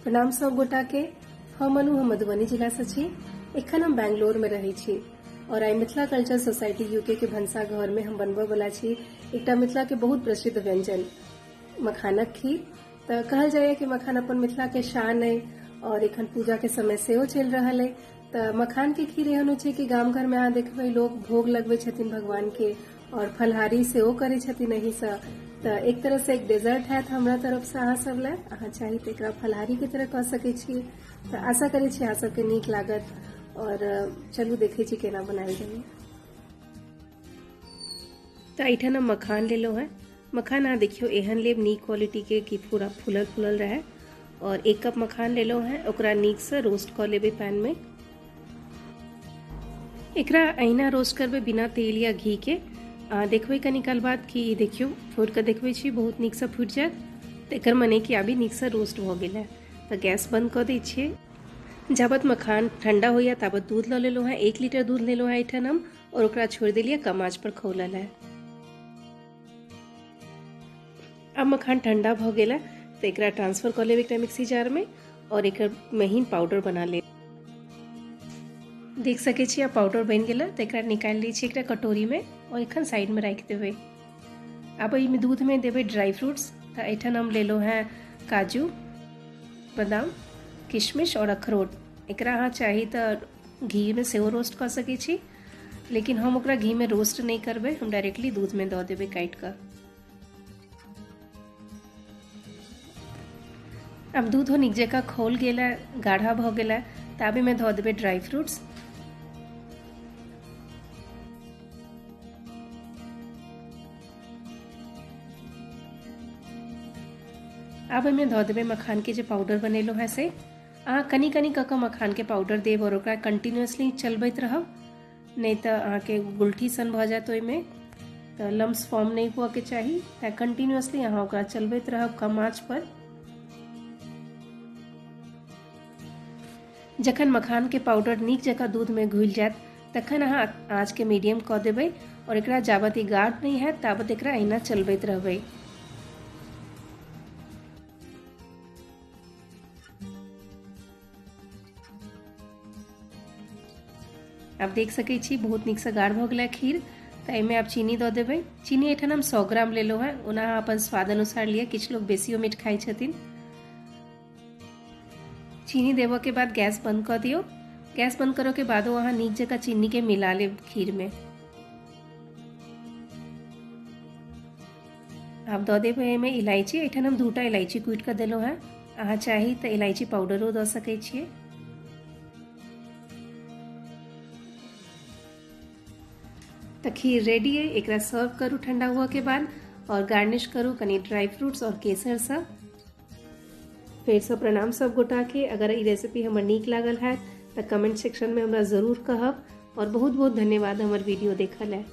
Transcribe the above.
प्रणाम सब गोटा के। हम मधुबनी जिला से छी। एखन हम बैंगलोर में रही छी और आई मिथिला कल्चर सोसाइटी यूके के भनसा घर में हम बनबय वाला छी एकटा मिथिला के बहुत प्रसिद्ध व्यंजन मखानक खीर। तो कहल जाए कि मखान अपन मिथिला के शान है और एखन पूजा के समय सेहो चल रहा है। तो मखान के खीर एहन होइ छै कि गाम घर में अहाँ देखबै लोग भोग लगबै छथिन भगवान के और फलहारी सेहो करै छथिन एही से। तो एक तरह से एक डेजर्ट है हमरा तरफ से अहाँ सब ले अहाँ चाही तो एकरा फलहारी की तरह कह सकै छी। तो आशा करै छी अहाँ सबके नीक लागत और चलू देखै छी केना बनायल जाइए। तो एठान हम मखान लेलो है। मखान अहाँ देखियो एहन लेब नीक क्वालिटी के कि पूरा फूलल फूलल रहे और 1 कप मखान लेलो है। ओकरा नीक से रोस्ट कर लेबे पैन में। एकरा अहिना रोस्ट करबे बिना तेल या घी के। देखबै कनी काल बाद कि देखियो फोड़ के देखबै छी बहुत नीक से फूट जायत तो एकर मने कि अभी नीक से रोस्ट भ गेल है। तो गैस बंद कर दै छियै। जाबत मखान ठंडा होइया ताबत दूध ल लेलो है। 1 लीटर दूध लेलो है एठन हम और ओकरा छोड़ देलिए कम आंच पर खौलल है। अब मखान ठंडा भ गेल है तो एकरा ट्रांसफर कर लेब एकटा मिक्सी जार में और एकर महीन पाउडर बना लेब। देख सके छी अब पाउडर बन गेल तो एकरा निकाल ली छी एकटा कटोरी में और एखन साइड में रख देबै। अब एहिमे दूध में देबै ड्राई फ्रूट्स। तो एठन हम लेलो है काजू, बादाम, किशमिश और अखरोट। एकरा अहाँ चाही तो घी में सेहो रोस्ट कर सकै छी, लेकिन हम ओकरा घी में रोस्ट नहीं करबै, हम डायरेक्टली दूध में दऽ देबै काटि कऽ। अब दूधो नीक जकाँ खौल गेल है, गाढ़ा भ गेल है, तो अब एहिमे धऽ देबै ड्राई फ्रूट्स। अब एहिमे धऽ देबै मखान के जे पाउडर बनेलो है से। अहाँ कनी कनी कऽ कऽ मखान के पाउडर देब और ओकरा कंटिन्यूअसली चलबैत रहब, नहीं तो अहाँके गुलठी सन भऽ जायत ओहिमे। तो लम्स फॉर्म नहीं हुआ के चाही, तो कंटिन्यूअसली अहाँ ओकरा चलबैत रहब कम आंच पर। जखन मखान के पाउडर नीक जकाँ दूध में घुल जायत तखन अहाँ आँच के मीडियम कऽ देबै और एकरा जाबत ई गाढ़ नहीं हैत ताबत एकरा अहिना चलबैत रहबै। अब देख सकै छी बहुत नीक से गाढ़ भ गेलै खीर। तो एहिमे आब चीनी दऽ देबै। चीनी एठन हम 100 ग्राम लेलो है, ओना अहाँ अपन स्वाद अनुसार लिअ, किछु लोग बेसियो मीठ खाइ छथिन। चीनी देबऽ के बाद गैस बंद कर दियो। गैस बंद करऽ के बादो अहाँ नीक जकाँ चीनी के मिला लेब खीर में। आब दऽ देबै एहिमे इलायची। एठन हम 2टा इलायची कूटि कऽ देलहुँ है, अहाँ चाही तऽ इलायची पाउडरो दऽ सकै छियै। तो खीर रेडी है, एकरा सर्व करू ठंडा हुआ के बाद और गार्निश करू कनी ड्राई फ्रूट्स और केसर से। फेर से प्रणाम सब गोटा के। अगर ई रेसिपी हमर नीक लागल है तो कमेंट सेक्शन में हमरा जरूर कहब और बहुत बहुत धन्यवाद हमर वीडियो देखल है।